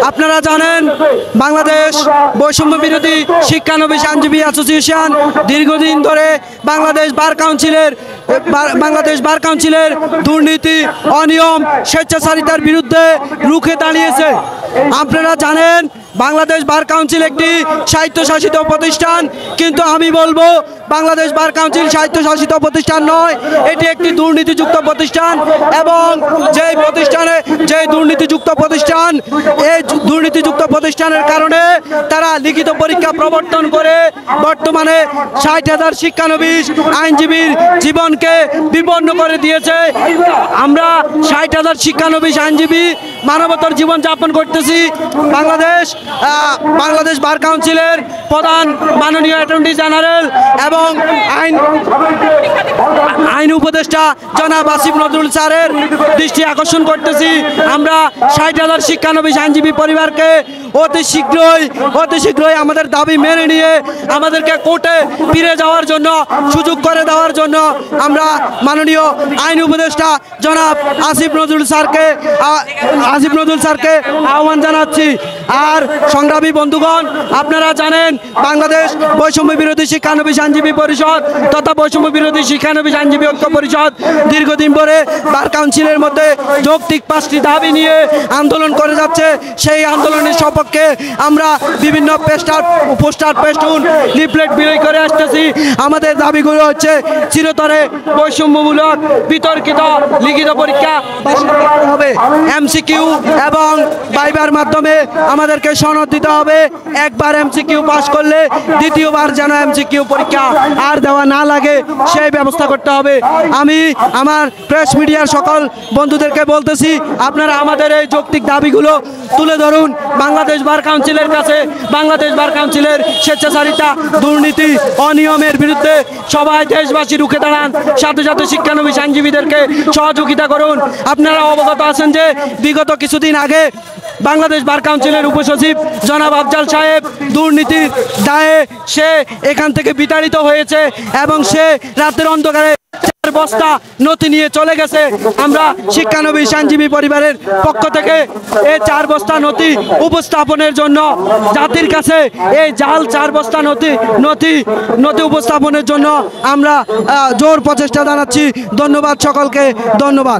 আপনারা জানেন বাংলাদেশ বৈষম্য বিরোধী শিক্ষানবিশ আইনজীবী অ্যাসোসিয়েশন দীর্ঘদিন ধরে বাংলাদেশ বার কাউন্সিলের দুর্নীতি, অনিয়ম, স্বেচ্ছাচারিতার বিরুদ্ধে রুখে দাঁড়িয়েছে। আপনারা জানেন বাংলাদেশ বার কাউন্সিল একটি স্বায়ত্তশাসিত প্রতিষ্ঠান, কিন্তু আমি বলবো বাংলাদেশ বার কাউন্সিল স্বায়ত্তশাসিত প্রতিষ্ঠান নয়, এটি একটি দুর্নীতিযুক্ত প্রতিষ্ঠান। এবং যেই দুর্নীতিযুক্ত প্রতিষ্ঠান, এই দুর্নীতিযুক্ত প্রতিষ্ঠানের কারণে তারা লিখিত পরীক্ষা প্রবর্তন করে বর্তমানে 60,000 শিক্ষানবিশ আইনজীবীর জীবনকে বিপন্ন করে দিয়েছে। আমরা 60,000 শিক্ষানবিশ আইনজীবী মানবতার জীবন যাপন করতেছি। বাংলাদেশ বার কাউন্সিলের প্রধান মাননীয় অ্যাটর্নি জেনারেল এবং আইন উপদেষ্টা জনাব আসিফ নজরুল স্যারের দৃষ্টি আকর্ষণ করতেছি। আমরা 60,000 শিক্ষানবিশ আইনজীবী পরিবারকে অতি শীঘ্রই আমাদের দাবি মেনে নিয়ে আমাদেরকে কোর্টে ফিরে যাওয়ার জন্য সুযোগ করে দেওয়ার জন্য আমরা মাননীয় আইন উপদেষ্টা জনাব আসিফ নজরুল স্যারকে আহ্বান জানাচ্ছি। আর সংগ্রামী বন্ধুগণ, আপনারা জানেন বাংলাদেশ বৈষম্য বিরোধী শিক্ষানবিশ আইনজীবী পরিষদ তথা বৈষম্য বিরোধী শিক্ষানবিশ আইনজীবী ঐক্য পরিষদ দীর্ঘদিন ধরে বার কাউন্সিলের মধ্যে যৌক্তিক 5টি দাবি নিয়ে আন্দোলন করে যাচ্ছে। সেই আন্দোলনের সপক্ষে আমরা বিভিন্ন পোস্টার, পেস্টুন, লিফলেট বিলি করে আসতেছি। আমাদের দাবিগুলো হচ্ছে চিরতরে বৈষম্যমূলক বিতর্কিত লিখিত পরীক্ষা হবে, এমসিকিউ এবং ভাইবার মাধ্যমে আমাদেরকে সনদ দিতে হবে। একবার এমসিকিউ পাস করলে দ্বিতীয়বার যেন এমসিকিউ পরীক্ষা আর দেওয়া না লাগে সেই ব্যবস্থা করতে হবে। আমি আমার প্রেস মিডিয়ার সকল বন্ধুদেরকে বলতেছি, আপনারা আমাদের এই যৌক্তিক দাবিগুলো তুলে ধরুন বাংলাদেশ বার কাউন্সিলের কাছে। বাংলাদেশ বার কাউন্সিলের স্বেচ্ছাচারিতা, দুর্নীতি, অনিয়মের বিরুদ্ধে সবাই দেশবাসী রুখে দাঁড়ান, সাথে সাথে শিক্ষানবিশ আইনজীবীদেরকে সহযোগিতা করুন। আপনারা অবগত আছেন যে বিগত কিছুদিন আগে বাংলাদেশ বার কাউন্সিলের উপসচিব জনাব আফজাল সাহেব দুর্নীতির দায়ে সে এখান থেকে বিতাড়িত হয়েছে এবং সে রাতের অন্ধকারে 4 বস্তা নথি নিয়ে চলে গেছে। আমরা শিক্ষানবিশ আইনজীবী পরিবারের পক্ষ থেকে এই 4 বস্তা নথি উপস্থাপনের জন্য জাতির কাছে এই জাল 4 বস্তা নথি উপস্থাপনের জন্য আমরা জোর প্রচেষ্টা জানাচ্ছি। ধন্যবাদ সকলকে, ধন্যবাদ।